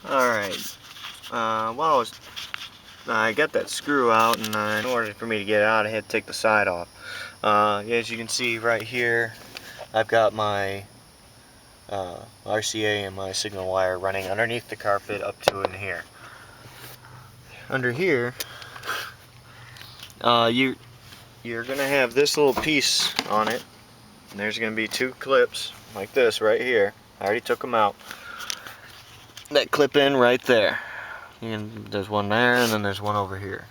Alright, well, I got that screw out, and in order for me to get it out, I had to take the side off. As you can see right here, I've got my RCA and my signal wire running underneath the carpet up to in here. Under here, you're gonna have this little piece on it, and there's gonna be two clips like this right here. I already took them out. That clip in right there. There's one there, and then there's one over here.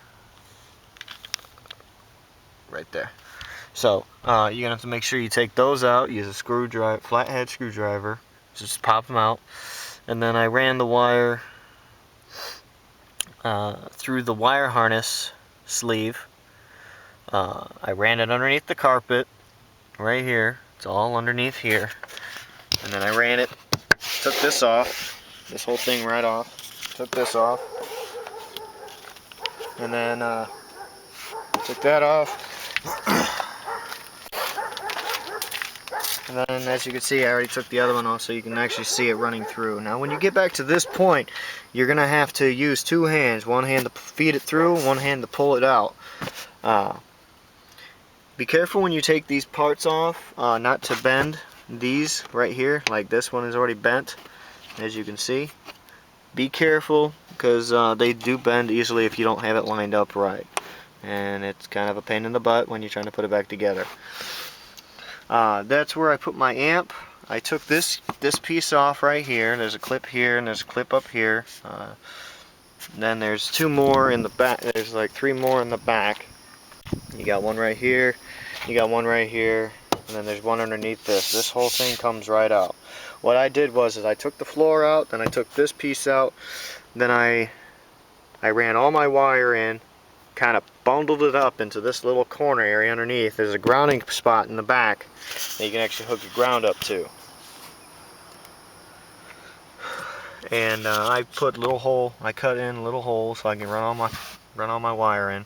Right there. So you're gonna have to make sure you take those out. Use a screwdriver, flathead screwdriver. Just pop them out. And then I ran the wire through the wire harness sleeve. I ran it underneath the carpet, right here. It's all underneath here. And then I ran it. Took this off. This whole thing right off. Took this off. And then took that off. And then, as you can see, I already took the other one off, so you can actually see it running through. Now when you get back to this point, you're going to have to use two hands. One hand to feed it through, one hand to pull it out. Be careful when you take these parts off, not to bend these right here. Like this one is already bent, as you can see. Be careful, because they do bend easily if you don't have it lined up right. And it's kind of a pain in the butt when you're trying to put it back together. That's where I put my amp. I took this piece off right here. There's a clip here and there's a clip up here. Then there's two more in the back. There's like three more in the back. You got one right here. You got one right here. And then there's one underneath this. This whole thing comes right out. What I did was I took the floor out. Then I took this piece out. Then I ran all my wire in. Kind of bundled it up into this little corner area underneath. There's a grounding spot in the back that you can actually hook your ground up to. And I put I cut in little holes so I can run all my wire in.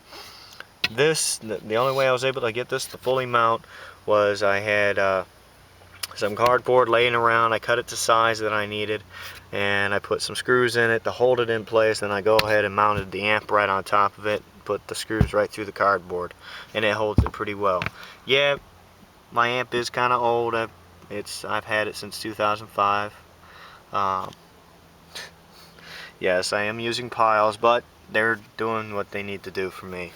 The only way I was able to get this to fully mount was I had some cardboard laying around. I cut it to size that I needed, and I put some screws in it to hold it in place. Then I go ahead and mounted the amp right on top of it, put the screws right through the cardboard, and it holds it pretty well. Yeah, my amp is kind of old. I've had it since 2005. Yes, I am using piles, but they're doing what they need to do for me.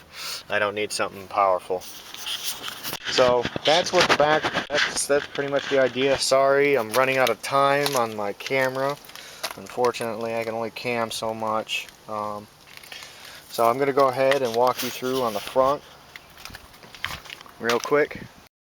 I don't need something powerful. So that's what that's pretty much the idea. Sorry, I'm running out of time on my camera. Unfortunately, I can only cam so much. So I'm going to go ahead and walk you through on the front real quick.